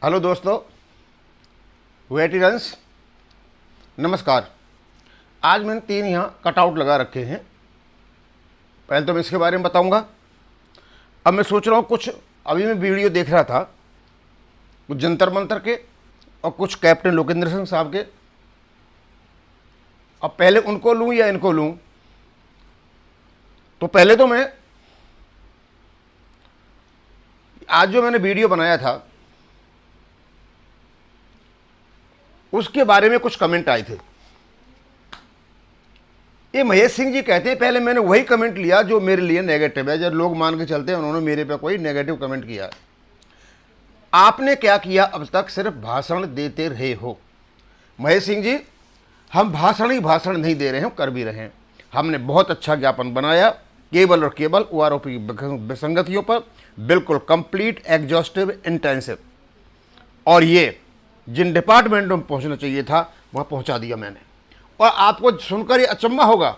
Hello दोस्तों, veterans नमस्कार। आज मैंने 3 यहाँ कटआउट लगा रखे हैं। पहले तो मैं इसके बारे में बताऊंगा। अब मैं सोच रहा हूँ कुछ, अभी मैं वीडियो देख रहा था कुछ जंतर मंतर के और कुछ कैप्टन लोकेंद्र सिंह साहब के। अब पहले उनको लूँ या इनको लूँ, तो पहले तो मैं आज जो मैंने वीडियो बनाया था उसके बारे में कुछ कमेंट आए थे। ये महेश सिंह जी कहते हैं, पहले मैंने वही कमेंट लिया जो मेरे लिए नेगेटिव है। जब लोग मान के चलते हैं उन्होंने मेरे पे कोई नेगेटिव कमेंट किया है। आपने क्या किया अब तक? सिर्फ भाषण देते रहे हो। महेश सिंह जी, हम भाषण ही भाषण नहीं दे रहे हैं, कर भी रहे हैं। हमने बहुत अच्छा ज्ञापन बनाया, केवल और केवल OROP की विसंगतियों पर, बिल्कुल कंप्लीट, एग्जॉस्टिव, इंटेंसिव। और ये जिन डिपार्टमेंटों में पहुंचना चाहिए था वहाँ पहुंचा दिया मैंने। और आपको सुनकर ये अचंभा होगा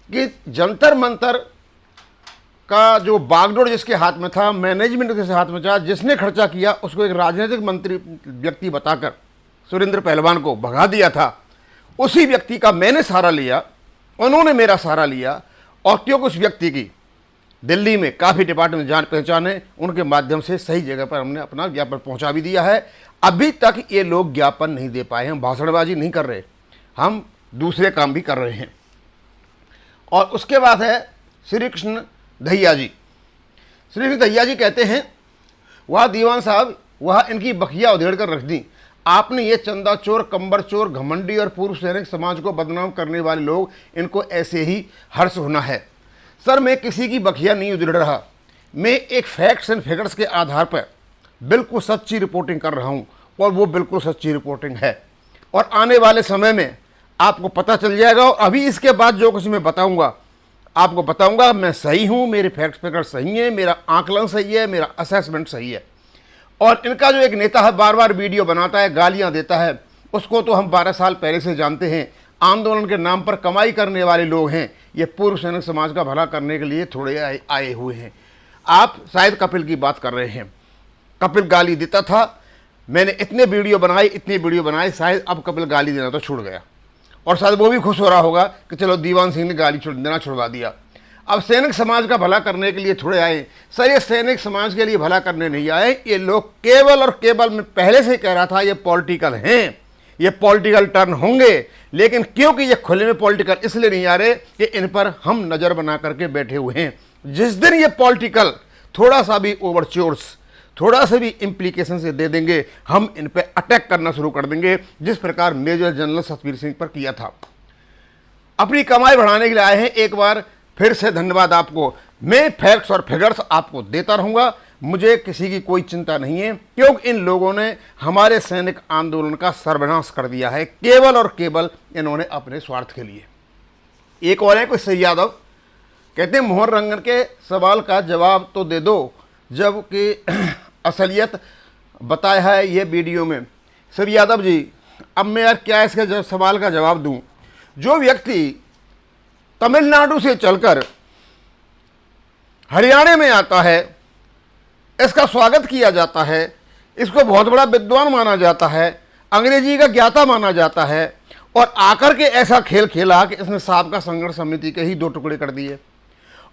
कि जंतर मंतर का जो बागडोर जिसके हाथ में था, मैनेजमेंट के हाथ में था, जिसने खर्चा किया उसको एक राजनीतिक मंत्री व्यक्ति बताकर सुरेंद्र पहलवान को भगा दिया था। उसी व्यक्ति का मैंने सहारा लिया, उन्होंने मेरा सहारा लिया। और क्योंकि उस व्यक्ति की दिल्ली में काफ़ी डिपार्टमेंट जान पहचान है, उनके माध्यम से सही जगह पर हमने अपना ज्ञापन पहुंचा भी दिया है। अभी तक ये लोग ज्ञापन नहीं दे पाए हैं। भाषणबाजी नहीं कर रहे, हम दूसरे काम भी कर रहे हैं। और उसके बाद है श्री कृष्ण दहिया जी। श्री कृष्ण दहिया जी कहते हैं, वह दीवान साहब, वह इनकी बखिया उधेड़ कर रख दी। आपने ये चंदा चोर, कंबर चोर, घमंडी और पूर्व सैनिक समाज को बदनाम करने वाले लोग, इनको ऐसे ही हर्ष होना है। सर, मैं किसी की बखिया नहीं उधेड़ रहा, मैं एक फैक्ट्स एंड फिगर्स के आधार पर बिल्कुल सच्ची रिपोर्टिंग कर रहा हूं, और वो बिल्कुल सच्ची रिपोर्टिंग है। और आने वाले समय में आपको पता चल जाएगा। और अभी इसके बाद जो कुछ मैं बताऊंगा आपको बताऊंगा, मैं सही हूं, मेरे फैक्ट्स फिगर्स सही हैं, मेरा आकलन सही है, मेरा असेसमेंट सही है। और इनका जो एक नेता है, बार बार वीडियो बनाता है, गालियां देता है, उसको तो हम 12 साल पहले से जानते हैं। आंदोलन के नाम पर कमाई करने वाले लोग हैं। ये पूर्व सैनिक समाज का भला करने के लिए थोड़े आए हुए हैं। आप शायद कपिल की बात कर रहे हैं। कपिल गाली देता था, मैंने इतने वीडियो बनाए, शायद अब कपिल गाली देना तो छूट गया। और शायद वो भी खुश हो रहा होगा कि चलो दीवान सिंह ने गाली देना छुड़वा दिया। अब सैनिक समाज का भला करने के लिए थोड़े आए। सर, ये सैनिक समाज के लिए भला करने नहीं आए, ये लोग केवल और केवल, मैं पहले से कह रहा था, ये पॉलिटिकल हैं, ये पॉलिटिकल टर्न होंगे। लेकिन क्योंकि ये खुले में पॉलिटिकल इसलिए नहीं आ रहे कि इन पर हम नज़र बना करके बैठे हुए हैं। जिस दिन ये पॉलिटिकल थोड़ा सा भी ओवरच्योर्स, थोड़ा सा भी इम्प्लीकेशन से दे देंगे, हम इन पर अटैक करना शुरू कर देंगे, जिस प्रकार मेजर जनरल सतवीर सिंह पर किया था। अपनी कमाई बढ़ाने के लिए आए हैं। एक बार फिर से धन्यवाद आपको। मैं फैक्ट्स और फिगर्स आपको देता रहूँगा, मुझे किसी की कोई चिंता नहीं है, क्योंकि इन लोगों ने हमारे सैनिक आंदोलन का सर्वनाश कर दिया है, केवल और केवल इन्होंने अपने स्वार्थ के लिए। एक और है कोई सही यादव, कहते हैं मोहन रंगन के सवाल का जवाब तो दे दो, जबकि असलियत बताया है ये वीडियो में। सर यादव जी, अब मैं यार क्या इसके सवाल का जवाब दूं? जो व्यक्ति तमिलनाडु से चलकर हरियाणा में आता है, इसका स्वागत किया जाता है, इसको बहुत बड़ा विद्वान माना जाता है, अंग्रेजी का ज्ञाता माना जाता है, और आकर के ऐसा खेल खेला कि इसने साहब का संघर्ष समिति के ही 2 टुकड़े कर दिए।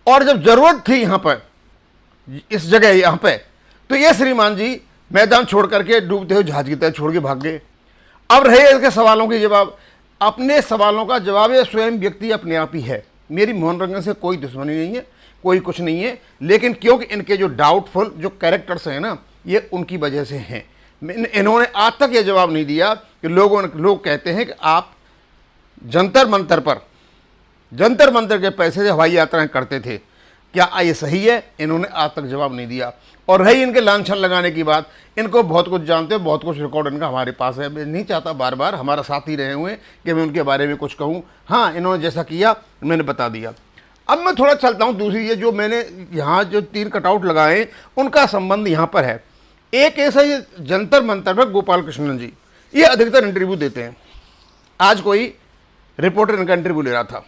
और जब जरूरत थी यहाँ पर, इस जगह यहाँ पे, तो ये श्रीमान जी मैदान छोड़ करके डूबते हुए जहाज की तरह छोड़ के भाग गए। अब रहे इसके सवालों के जवाब। अपने सवालों का जवाब ये स्वयं व्यक्ति अपने आप ही है। मेरी मोहन रंगन से कोई दुश्मनी नहीं है, कोई कुछ नहीं है, लेकिन क्योंकि इनके जो डाउटफुल जो कैरेक्टर्स हैं ना, ये उनकी वजह से हैं। इन्होंने आज तक ये जवाब नहीं दिया कि लोग कहते हैं कि आप जंतर मंतर के पैसे से हवाई यात्राएं करते थे, क्या ये सही है? इन्होंने आज तक जवाब नहीं दिया। और रही इनके लांछन लगाने की बात, इनको बहुत कुछ जानते हो, बहुत कुछ रिकॉर्ड इनका हमारे पास है। मैं नहीं चाहता बार बार हमारा साथ ही रहे हुए कि मैं उनके बारे में कुछ कहूँ। हाँ, इन्होंने जैसा किया मैंने बता दिया। अब मैं थोड़ा चलता हूँ दूसरी, ये जो मैंने यहाँ जो 3 कटआउट लगाए उनका संबंध यहाँ पर है। एक ऐसा ये जंतर मंतर पर गोपाल कृष्णन जी, ये अधिकतर इंटरव्यू देते हैं। आज कोई रिपोर्टर इनका इंटरव्यू ले रहा था,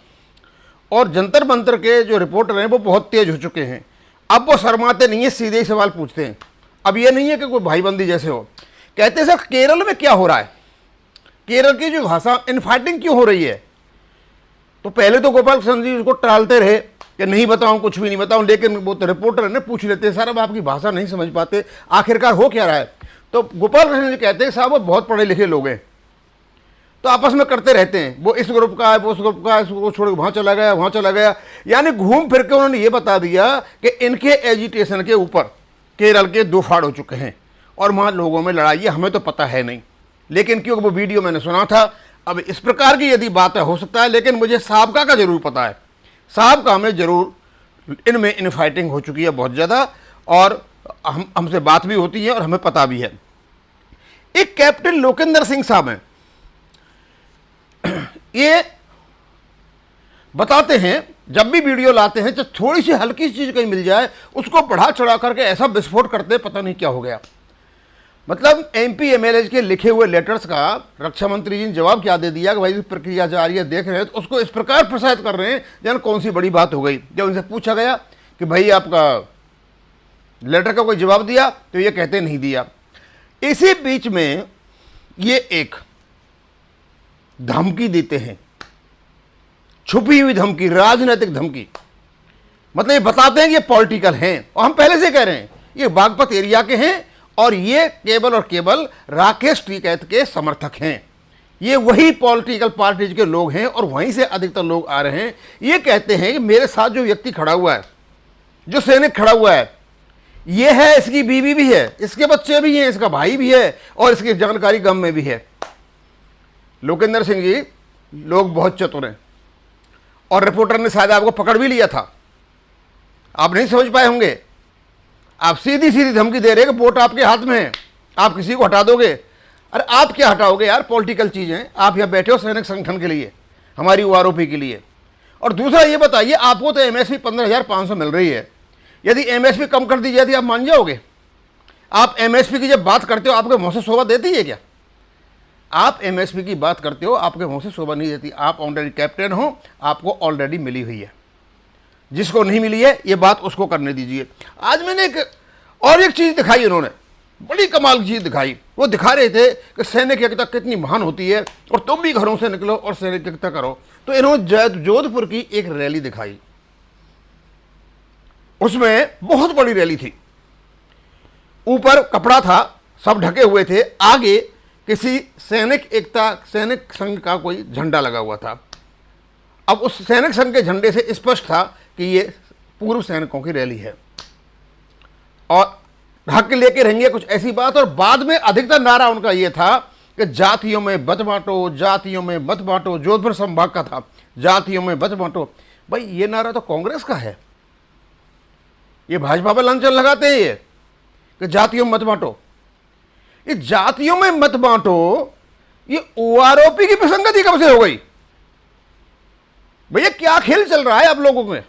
और जंतर मंतर के जो रिपोर्टर हैं वो बहुत तेज हो चुके हैं। अब वो शर्माते नहीं है, सीधे ही सवाल पूछते हैं। अब ये नहीं है कि कोई भाईबंदी जैसे हो, कहते सर केरल में क्या हो रहा है, केरल की जो भाषा इनफाइटिंग क्यों हो रही है। तो पहले तो गोपाल कृष्ण जी उसको टालते रहे कि नहीं बताऊं, कुछ भी नहीं बताऊं, लेकिन वो तो रिपोर्टर है ना, पूछ लेते सर अब आपकी भाषा नहीं समझ पाते, आखिरकार हो क्या रहा है। तो गोपाल कृष्ण जी कहते हैं साहब वो बहुत पढ़े लिखे लोग हैं, तो आपस में करते रहते हैं, वो इस ग्रुप का है, वो उस ग्रुप का है, इसको छोड़ वहाँ चला गया, वहाँ चला गया, यानी घूम फिर के उन्होंने ये बता दिया कि इनके एजिटेशन के ऊपर केरल के 2 फाड़ हो चुके हैं और वहाँ लोगों में लड़ाई है, हमें तो पता है नहीं, लेकिन क्योंकि वो वीडियो मैंने सुना था। अब इस प्रकार की यदि बात है हो सकता है, लेकिन मुझे साबका का जरूर पता है, साबका में जरूर इनमें इनफाइटिंग हो चुकी है बहुत ज़्यादा, और हमसे बात भी होती है और हमें पता भी है। एक कैप्टन लोकेंद्र सिंह साहब हैं, ये बताते हैं जब भी वीडियो लाते हैं, जब थोड़ी सी हल्की सी चीज कहीं मिल जाए उसको बढ़ा चढ़ा करके ऐसा विस्फोट करते पता नहीं क्या हो गया। मतलब एमपी एमएलए के लिखे हुए लेटर्स का रक्षा मंत्री जी ने जवाब क्या दे दिया कि भाई प्रक्रिया जारी है, देख रहे हैं, तो उसको इस प्रकार प्रसारित कर रहे हैं जन कौन सी बड़ी बात हो गई। जब उनसे पूछा गया कि भाई आपका लेटर का कोई जवाब दिया, तो ये कहते नहीं दिया। इसी बीच में ये एक धमकी देते हैं, छुपी हुई धमकी, राजनीतिक धमकी, मतलब ये बताते हैं कि ये पॉलिटिकल हैं, और हम पहले से कह रहे हैं ये बागपत एरिया के हैं और ये केवल और केवल राकेश टिकैत के समर्थक हैं, ये वही पॉलिटिकल पार्टीज के लोग हैं और वहीं से अधिकतर लोग आ रहे हैं। ये कहते हैं कि मेरे साथ जो व्यक्ति खड़ा हुआ है, जो सैनिक खड़ा हुआ है, ये है, इसकी बीवी भी है, इसके बच्चे भी हैं, इसका भाई भी है और इसकी जानकारी गम में भी है। लोकेंद्र सिंह जी लोग बहुत चतुर हैं और रिपोर्टर ने शायद आपको पकड़ भी लिया था, आप नहीं समझ पाए होंगे। आप सीधी सीधी धमकी दे रहे हैं कि वोट आपके हाथ में है, आप किसी को हटा दोगे। अरे आप क्या हटाओगे यार, पॉलिटिकल चीज़ें, आप यहाँ बैठे हो सैनिक संगठन के लिए, हमारी ओआरओपी के लिए। और दूसरा ये बताइए, आपको तो एमएसपी 15,500 मिल रही है, यदि एमएसपी कम कर दी जाती आप मान जाओगे? आप एमएसपी की जब बात करते हो आपके मुँह से शोभा देती है क्या? आप एमएसपी की बात करते हो, आपके मुंह से शोभा नहीं देती। आप ऑलरेडी कैप्टन हो, आपको ऑलरेडी मिली हुई है, जिसको नहीं मिली है ये बात उसको करने दीजिए। आज मैंने एक चीज़ दिखाई, उन्होंने बड़ी कमाल की चीज़ दिखाई। वो दिखा रहे थे कि सैनिक एकता कितनी महान होती है और तुम भी घरों से निकलो और सैनिक एकता करो। तो इन्होंने जोधपुर की एक रैली दिखाई, उसमें बहुत बड़ी रैली थी, ऊपर कपड़ा था, सब ढके हुए थे, आगे किसी सैनिक संघ का कोई झंडा लगा हुआ था। अब उस सैनिक संघ के झंडे से स्पष्ट था कि ये पूर्व सैनिकों की रैली है और हक लेके रहेंगे, कुछ ऐसी बात। और बाद में अधिकतर नारा उनका ये था कि जातियों में मत बांटो, जातियों में मत बांटो। जोधपुर संभाग का था, जातियों में मत बांटो। भाई ये नारा तो कांग्रेस का है, ये भाजपा पर लांछन लगाते हैं ये कि जातियों में मत बांटो। ये जातियों में मत बांटो, ये ओआरओपी की विसंगति कब से हो गई? भैया क्या खेल चल रहा है आप लोगों में?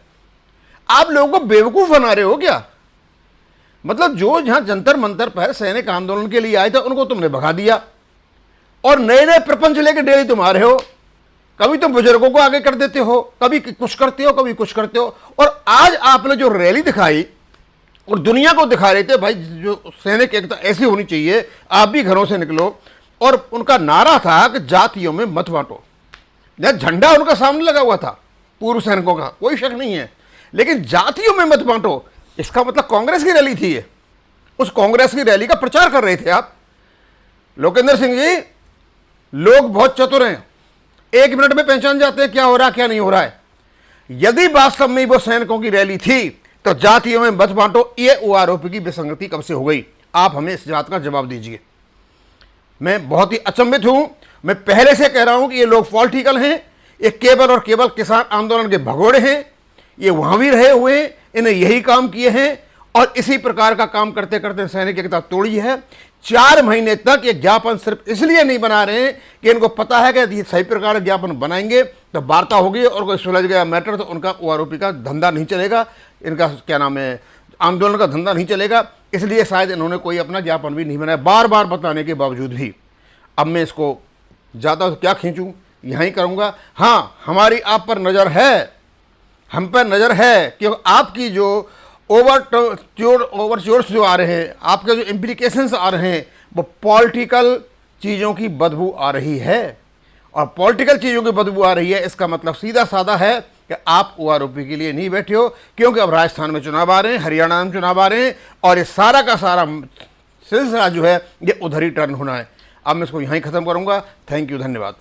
आप लोगों को बेवकूफ बना रहे हो क्या? मतलब जो जहां जंतर मंतर पर सैनिक आंदोलन के लिए आए थे उनको तुमने भगा दिया और नए नए प्रपंच लेके डेली तुम आ रहे हो। कभी तुम बुजुर्गों को आगे कर देते हो, कभी कुछ करते हो, कभी कुछ करते हो। और आज आपने जो रैली दिखाई और दुनिया को दिखा रहे थे भाई जो सैनिक एकता ऐसी होनी चाहिए, आप भी घरों से निकलो। और उनका नारा था कि जातियों में मत बांटो। झंडा उनका सामने लगा हुआ था पूर्व सैनिकों का, कोई शक नहीं है, लेकिन जातियों में मत बांटो, इसका मतलब कांग्रेस की रैली थी ये। उस कांग्रेस की रैली का प्रचार कर रहे थे आप। लोकेंद्र सिंह जी, लोग बहुत चतुर हैं, 1 मिनट में पहचान जाते हैं क्या हो रहा क्या नहीं हो रहा है। यदि वास्तव में वो सैनिकों की रैली थी तो जातियों में मत बांटो, ये ओआरओपी की विसंगति कब से हो गई? आप हमें इस बात का जवाब दीजिए। मैं बहुत ही अचंभित हूं। मैं पहले से कह रहा हूं कि ये लोग पॉलिटिकल हैं, ये केवल और केवल किसान आंदोलन के भगोड़े हैं, ये वहां भी रहे हुए हैं, इन्हें यही काम किए हैं और इसी प्रकार का काम करते करते सैनिक एकता तोड़ी है। 4 महीने तक ये ज्ञापन सिर्फ इसलिए नहीं बना रहे हैं कि इनको पता है कि यदि सही प्रकार का ज्ञापन बनाएंगे तो वार्ता होगी और कोई सुलझ गया मैटर तो उनका ओआरओपी का धंधा नहीं चलेगा, इनका क्या नाम है आंदोलन का धंधा नहीं चलेगा। इसलिए शायद इन्होंने कोई अपना ज्ञापन भी नहीं बनाया, बार बार बताने के बावजूद भी। अब मैं इसको ज़्यादा तो क्या खींचूं, यहीं करूँगा। हाँ, हमारी आप पर नज़र है, हम पर नज़र है कि आपकी जो ओवरचोर्स जो आ रहे हैं, आपके जो इम्प्लीकेशंस आ रहे हैं, वो पॉलिटिकल चीज़ों की बदबू आ रही है। और पॉलिटिकल चीज़ों की बदबू आ रही है, इसका मतलब सीधा साधा है कि आप ओआरओपी के लिए नहीं बैठे हो, क्योंकि अब राजस्थान में चुनाव आ रहे हैं, हरियाणा में चुनाव आ रहे हैं, और ये सारा का सारा सिलसिला जो है ये उधर ही टर्न होना है। अब मैं इसको यहीं ख़त्म करूँगा। थैंक यू, धन्यवाद।